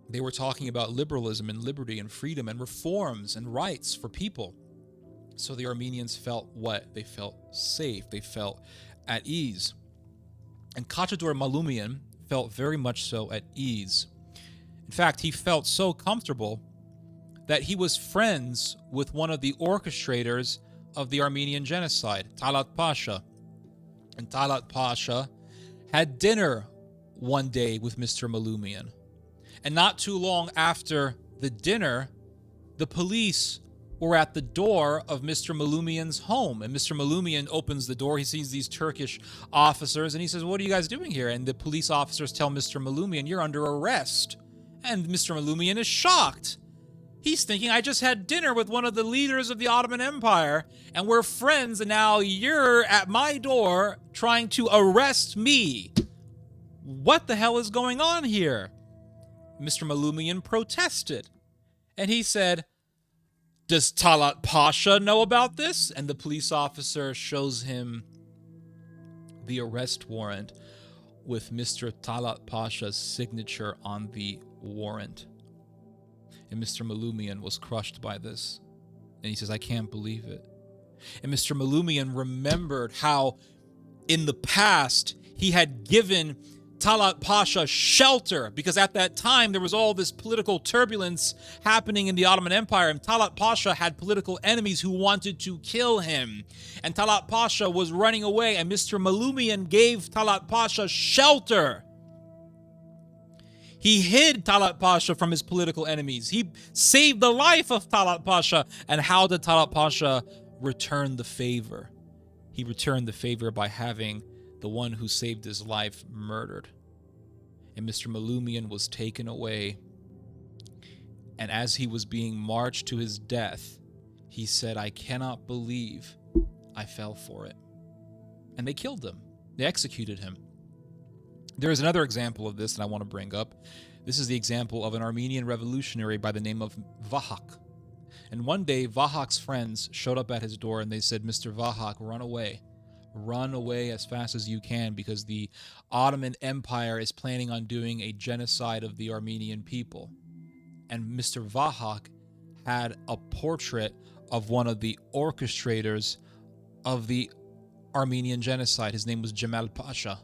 They were talking about liberalism and liberty and freedom and reforms and rights for people. So the Armenians felt what? They felt safe. They felt at ease. And Foreshadowing felt very much so at ease. In fact, he felt so comfortable that he was friends with one of the orchestrators of the Armenian genocide, Talat Pasha. And Talat Pasha had dinner one day with Mr. Malumian. And not too long after the dinner, the police were at the door of Mr. Malumian's home. And Mr. Malumian opens the door. He sees these Turkish officers, and he says, what are you guys doing here? And the police officers tell Mr. Malumian, you're under arrest. And Mr. Malumian is shocked. He's thinking, I just had dinner with one of the leaders of the Ottoman Empire, and we're friends, and now you're at my door trying to arrest me. What the hell is going on here? Mr. Malumian protested, and he said, does Talat Pasha know about this? And the police officer shows him the arrest warrant with Mr. Talat Pasha's signature on the warrant. And Mr. Malumian was crushed by this. And he says, I can't believe it. And Mr. Malumian remembered how in the past he had given Talat Pasha shelter, because at that time there was all this political turbulence happening in the Ottoman Empire, and Talat Pasha had political enemies who wanted to kill him. And Talat Pasha was running away, and Mr. Malumian gave Talat Pasha shelter. He hid Talat Pasha from his political enemies. He saved the life of Talat Pasha. And how did Talat Pasha return the favor? He returned the favor by having the one who saved his life murdered. And Mr. Malumian was taken away. And as he was being marched to his death, he said, I cannot believe I fell for it. And they killed him. They executed him. There is another example of this that I want to bring up. This is the example of an Armenian revolutionary by the name of Vahak. And one day, Vahak's friends showed up at his door and they said, Mr. Vahak, run away. run away as fast as you can, because the Ottoman Empire is planning on doing a genocide of the Armenian people. And Mr. Vahak had a portrait of one of the orchestrators of the Armenian genocide. His name was Jamal Pasha.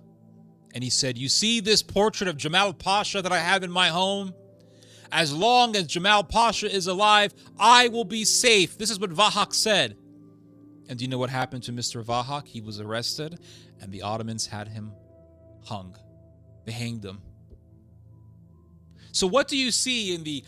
And he said, "You see this portrait of Jamal Pasha that I have in my home? As long as Jamal Pasha is alive, I will be safe." This is what Vahak said. And do you know what happened to Mr. Vahak? He was arrested, and the Ottomans had him hung. They hanged him. So what do you see in the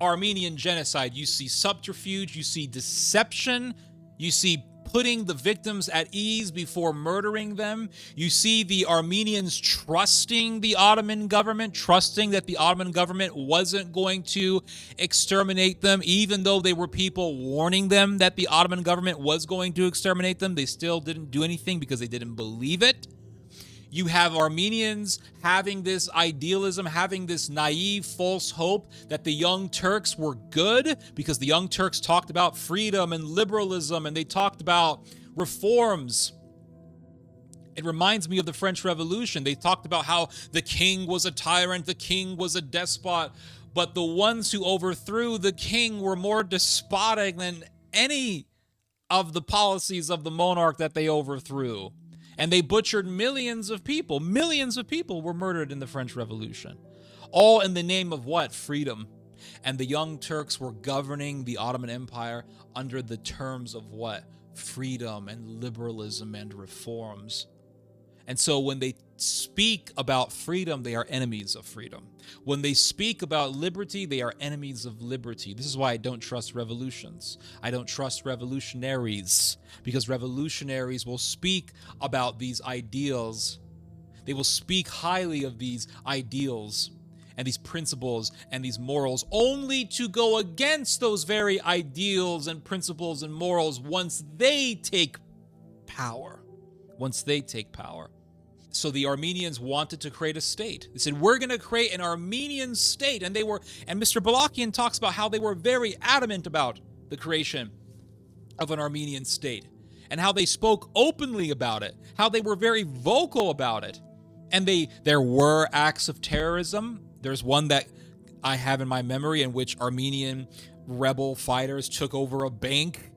Armenian genocide? You see subterfuge, you see deception, you see putting the victims at ease before murdering them. You see the Armenians trusting the Ottoman government, trusting that the Ottoman government wasn't going to exterminate them, even though they were people warning them that the Ottoman government was going to exterminate them. They still didn't do anything because they didn't believe it. You have Armenians having this idealism, having this naive, false hope that the Young Turks were good, because the Young Turks talked about freedom and liberalism, and they talked about reforms. It reminds me of the French Revolution. They talked about how the king was a tyrant, the king was a despot, but the ones who overthrew the king were more despotic than any of the policies of the monarch that they overthrew. And they butchered millions of people. Millions of people were murdered in the French Revolution. All in the name of what? Freedom. And the Young Turks were governing the Ottoman Empire under the terms of what? Freedom and liberalism and reforms. And so when they speak about freedom, they are enemies of freedom. When they speak about liberty, they are enemies of liberty. This is why I don't trust revolutions. I don't trust revolutionaries, because revolutionaries will speak about these ideals. They will speak highly of these ideals and these principles and these morals, only to go against those very ideals and principles and morals once they take power. Once they take power. So the Armenians wanted to create a state. They said, we're going to create an Armenian state. And Mr. Balakian talks about how they were very adamant about the creation of an Armenian state, and how they spoke openly about it, how they were very vocal about it. And there were acts of terrorism. There's one that I have in my memory in which Armenian rebel fighters took over a bank.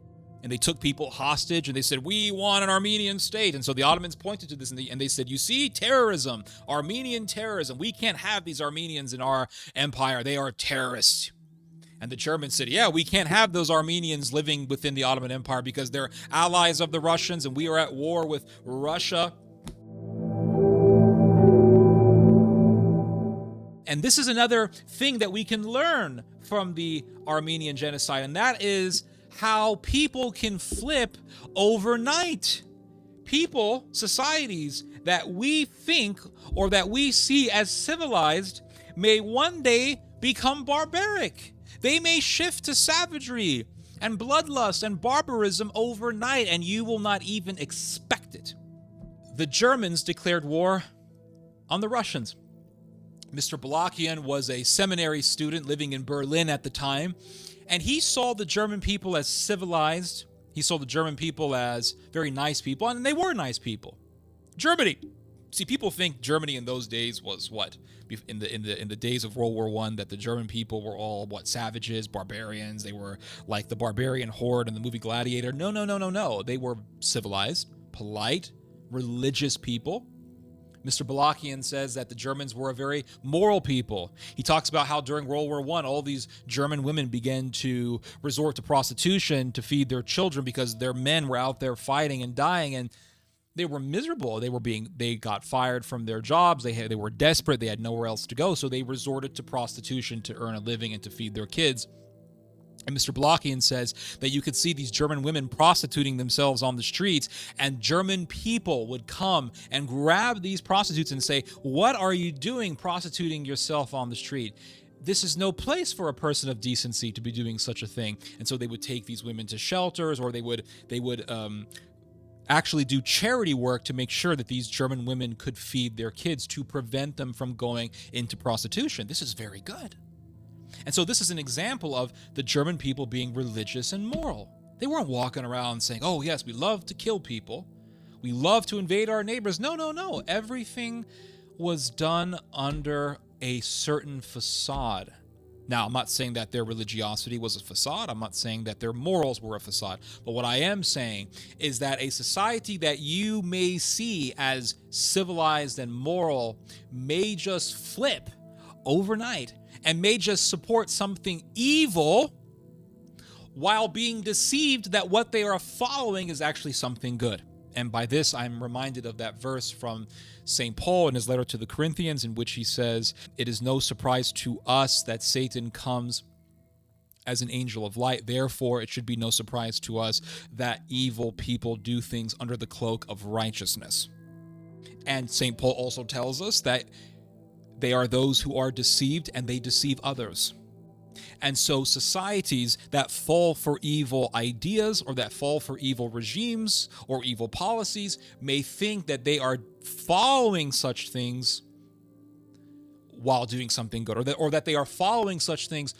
And they took people hostage, and they said, we want an Armenian state. And so the Ottomans pointed to this, and they said, you see, terrorism, Armenian terrorism. We can't have these Armenians in our empire. They are terrorists. And the Germans said, yeah, we can't have those Armenians living within the Ottoman Empire because they're allies of the Russians, and we are at war with Russia. And this is another thing that we can learn from the Armenian genocide, and that is how people can flip overnight. People, societies that we think or that we see as civilized may one day become barbaric. They may shift to savagery and bloodlust and barbarism overnight, and you will not even expect it. The Germans declared war on the Russians. Mr. Balakian was a seminary student living in Berlin at the time, and he saw the German people as civilized. He saw the German people as very nice people, and they were nice people. Germany. See, people think Germany in those days was what? In the days of World War I, that the German people were all what? Savages, barbarians. They were like the barbarian horde in the movie Gladiator. No. They were civilized, polite, religious people. Mr. Balakian says that the Germans were a very moral people. He talks about how during World War I, all these German women began to resort to prostitution to feed their children because their men were out there fighting and dying, and they were miserable. They got fired from their jobs. They were desperate. They had nowhere else to go, so they resorted to prostitution to earn a living and to feed their kids. And Mr. Balakian says that you could see these German women prostituting themselves on the streets, and German people would come and grab these prostitutes and say, what are you doing prostituting yourself on the street? This is no place for a person of decency to be doing such a thing. And so they would take these women to shelters, or they would actually do charity work to make sure that these German women could feed their kids to prevent them from going into prostitution. This is very good. And so this is an example of the German people being religious and moral. They weren't walking around saying, oh, yes, we love to kill people. We love to invade our neighbors. No, no, no. Everything was done under a certain facade. Now, I'm not saying that their religiosity was a facade. I'm not saying that their morals were a facade. But what I am saying is that a society that you may see as civilized and moral may just flip overnight and may just support something evil while being deceived that what they are following is actually something good. And by this, I'm reminded of that verse from St. Paul in his letter to the Corinthians, in which he says, "It is no surprise to us that Satan comes as an angel of light. Therefore, it should be no surprise to us that evil people do things under the cloak of righteousness." And St. Paul also tells us that they are those who are deceived and they deceive others. And so societies that fall for evil ideas or that fall for evil regimes or evil policies may think that they are following such things while doing something good, or that they are following such things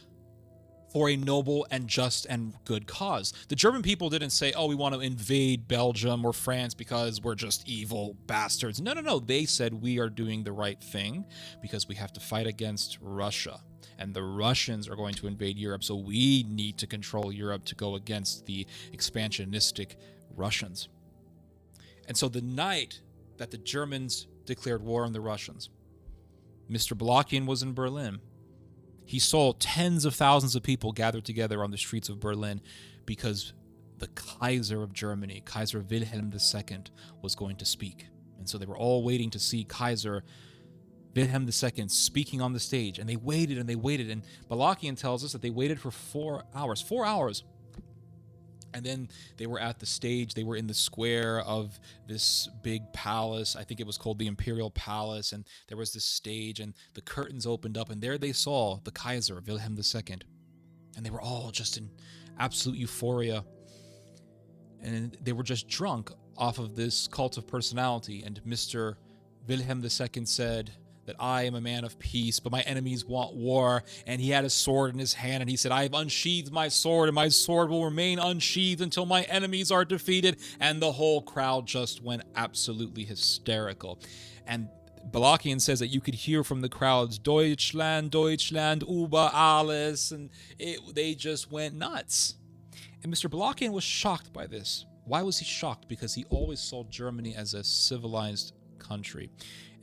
for a noble and just and good cause. The German people didn't say, oh, we want to invade Belgium or France because we're just evil bastards. No, no, no. They said we are doing the right thing because we have to fight against Russia. And the Russians are going to invade Europe, so we need to control Europe to go against the expansionistic Russians. And so the night that the Germans declared war on the Russians, Mr. Balakian was in Berlin. He saw tens of thousands of people gathered together on the streets of Berlin because the Kaiser of Germany, Kaiser Wilhelm II, was going to speak. And so they were all waiting to see Kaiser Wilhelm II speaking on the stage. And they waited and they waited. And Balakian tells us that they waited for 4 hours. 4 hours. And then they were at the stage. They were in the square of this big palace. I think it was called the Imperial Palace. And there was this stage, and the curtains opened up, and there they saw the Kaiser, Wilhelm II. And they were all just in absolute euphoria. And they were just drunk off of this cult of personality. And Mr. Wilhelm II said that I am a man of peace, but my enemies want war. And he had a sword in his hand, and he said, I have unsheathed my sword, and my sword will remain unsheathed until my enemies are defeated. And the whole crowd just went absolutely hysterical. And Balakian says that you could hear from the crowds, Deutschland, Deutschland, über alles, and they just went nuts. And Mr. Balakian was shocked by this. Why was he shocked? Because he always saw Germany as a civilized country.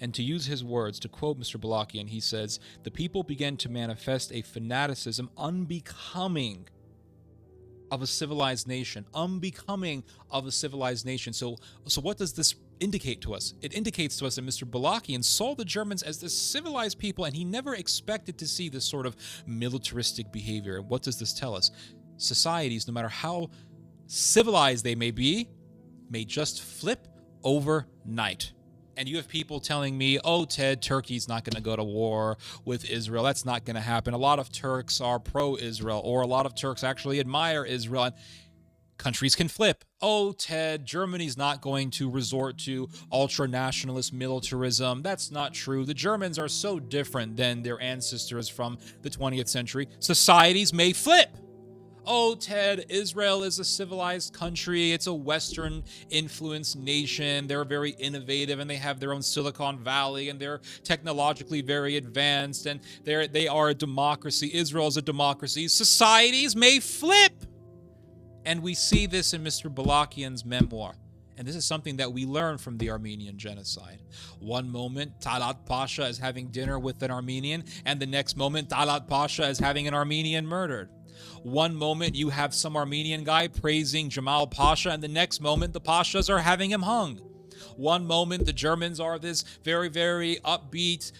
And to use his words, to quote Mr. Balakian, he says, the people began to manifest a fanaticism unbecoming of a civilized nation. Unbecoming of a civilized nation. So what does this indicate to us? It indicates to us that Mr. Balakian saw the Germans as this civilized people, and he never expected to see this sort of militaristic behavior. And what does this tell us? Societies, no matter how civilized they may be, may just flip overnight. And you have people telling me, oh, Ted, Turkey's not going to go to war with Israel. That's not going to happen. A lot of Turks are pro-Israel, or a lot of Turks actually admire Israel. And countries can flip. Oh, Ted, Germany's not going to resort to ultra-nationalist militarism. That's not true. The Germans are so different than their ancestors from the 20th century. Societies may flip. Oh, Ted, Israel is a civilized country. It's a Western-influenced nation. They're very innovative, and they have their own Silicon Valley, and they're technologically very advanced, and they are a democracy. Israel is a democracy. Societies may flip. And we see this in Mr. Balakian's memoir. And this is something that we learn from the Armenian genocide. One moment, Talat Pasha is having dinner with an Armenian, and the next moment, Talat Pasha is having an Armenian murdered. One moment you have some Armenian guy praising Jamal Pasha, and the next moment the Pashas are having him hung. One moment the Germans are this very, very upbeat,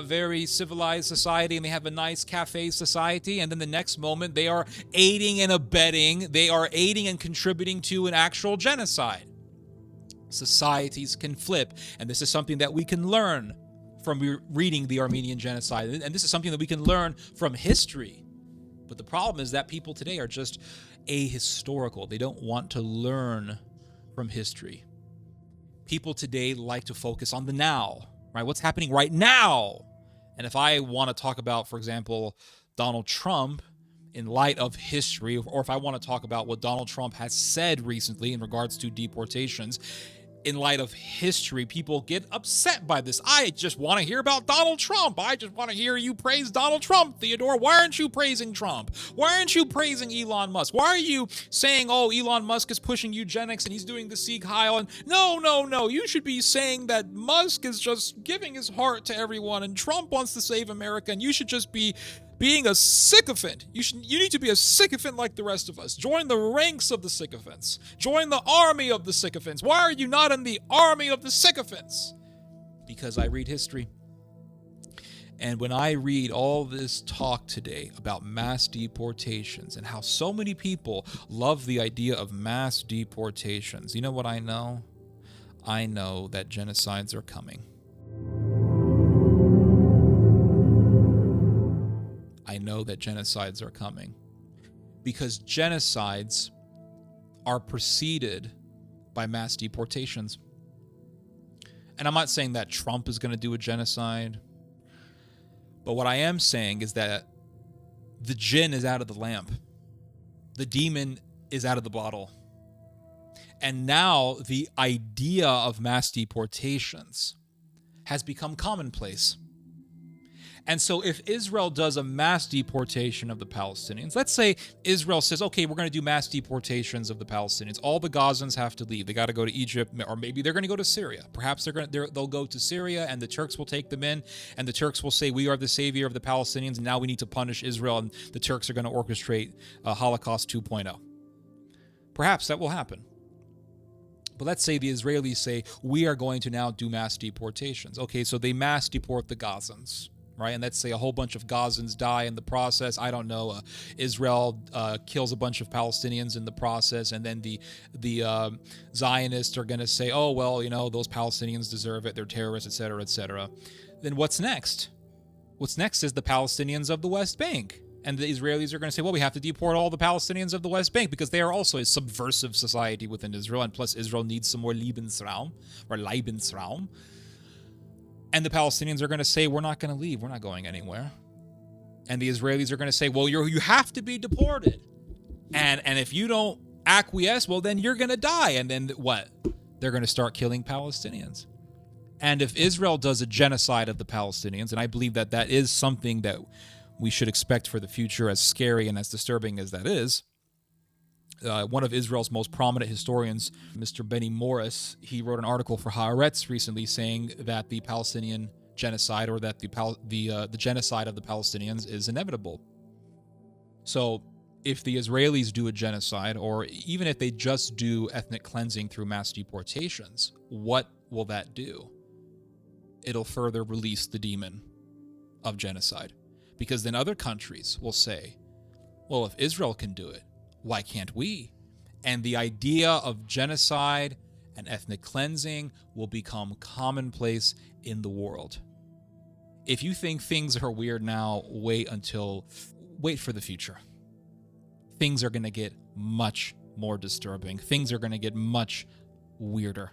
very civilized society, and they have a nice cafe society, and then the next moment they are aiding and abetting, they are aiding and contributing to an actual genocide. Societies can flip, and this is something that we can learn from reading the Armenian genocide, and this is something that we can learn from history. But the problem is that people today are just ahistorical. They don't want to learn from history. People today like to focus on the now, right? What's happening right now? And if I want to talk about, for example, Donald Trump in light of history, or if I want to talk about what Donald Trump has said recently in regards to deportations, in light of history, people get upset by this. I just want to hear about Donald Trump. I just want to hear you praise Donald Trump, Theodore. Why aren't you praising Trump? Why aren't you praising Elon Musk? Why are you saying, oh, Elon Musk is pushing eugenics and he's doing the Sieg Heil? And no. You should be saying that Musk is just giving his heart to everyone and Trump wants to save America, and you should just be being a sycophant. You need to be a sycophant like the rest of us. Join the ranks of the sycophants. Join the army of the sycophants. Why are you not in the army of the sycophants? Because I read history. And when I read all this talk today about mass deportations and how so many people love the idea of mass deportations, you know what I know? I know that genocides are coming. I know that genocides are coming because genocides are preceded by mass deportations. And I'm not saying that Trump is going to do a genocide, but what I am saying is that the jinn is out of the lamp. The demon is out of the bottle. And now the idea of mass deportations has become commonplace. And so if Israel does a mass deportation of the Palestinians, let's say Israel says, okay, we're going to do mass deportations of the Palestinians. All the Gazans have to leave. They got to go to Egypt, or maybe they're going to go to Syria. Perhaps they'll go to Syria and the Turks will take them in, and the Turks will say, we are the savior of the Palestinians, and now we need to punish Israel, and the Turks are going to orchestrate Holocaust 2.0. Perhaps that will happen. But let's say the Israelis say, we are going to now do mass deportations. Okay, so they mass deport the Gazans. Right, and let's say a whole bunch of Gazans die in the process. I don't know. Israel kills a bunch of Palestinians in the process, and then the Zionists are going to say, "Oh well, those Palestinians deserve it. They're terrorists, etc., etc." Then what's next? What's next is the Palestinians of the West Bank, and the Israelis are going to say, "Well, we have to deport all the Palestinians of the West Bank because they are also a subversive society within Israel, and plus Israel needs some more Lebensraum or Lebensraum." And the Palestinians are going to say, we're not going to leave. We're not going anywhere. And the Israelis are going to say, well, you have to be deported. And if you don't acquiesce, well, then you're going to die. And then what? They're going to start killing Palestinians. And if Israel does a genocide of the Palestinians, and I believe that that is something that we should expect for the future, as scary and as disturbing as that is, one of Israel's most prominent historians, Mr. Benny Morris, he wrote an article for Haaretz recently saying that the Palestinian genocide, or that the genocide of the Palestinians, is inevitable. So if the Israelis do a genocide, or even if they just do ethnic cleansing through mass deportations, what will that do? It'll further release the demon of genocide. Because then other countries will say, well, if Israel can do it, why can't we? And the idea of genocide and ethnic cleansing will become commonplace in the world. If you think things are weird now, wait for the future. Things are going to get much more disturbing. Things are going to get much weirder.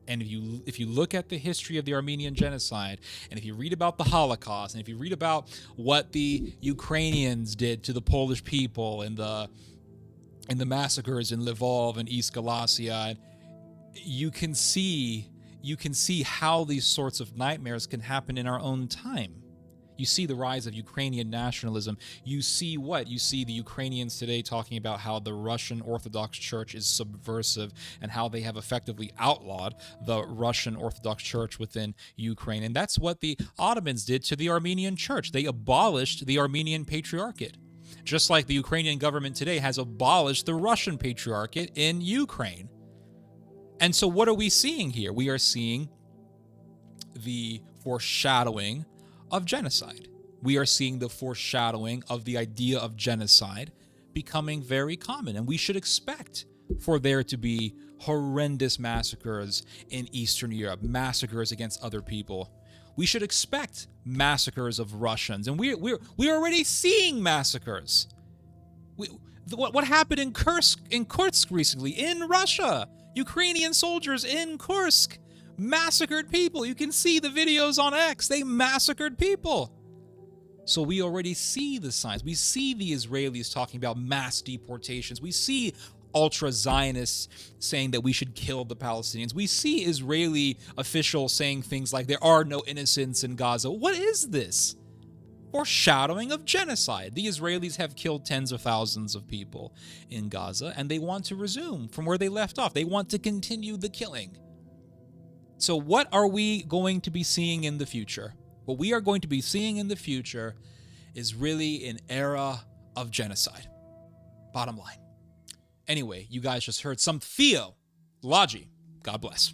And if you look at the history of the Armenian genocide, and if you read about the Holocaust, and if you read about what the Ukrainians did to the Polish people in the massacres in Lvov and East Galicia, you can see how these sorts of nightmares can happen in our own time. You see the rise of Ukrainian nationalism. You see the Ukrainians today talking about how the Russian Orthodox Church is subversive and how they have effectively outlawed the Russian Orthodox Church within Ukraine. And that's what the Ottomans did to the Armenian Church. They abolished the Armenian Patriarchate. Just like the Ukrainian government today has abolished the Russian Patriarchate in Ukraine. And so what are we seeing here? We are seeing the foreshadowing of genocide. We are seeing the foreshadowing of the idea of genocide becoming very common, and we should expect for there to be horrendous massacres in Eastern Europe, massacres against other people. We should expect massacres of Russians, and we're already seeing massacres. What happened in Kursk recently in Russia? Ukrainian soldiers in Kursk massacred people. You can see the videos on X. They massacred people. So we already see the signs. We see the Israelis talking about mass deportations. We see ultra-Zionists saying that we should kill the Palestinians. We see Israeli officials saying things like there are no innocents in Gaza. What is this? Foreshadowing of genocide. The Israelis have killed tens of thousands of people in Gaza, and they want to resume from where they left off. They want to continue the killing. So what are we going to be seeing in the future? What we are going to be seeing in the future is really an era of genocide. Bottom line. Anyway, you guys just heard some theology. God bless.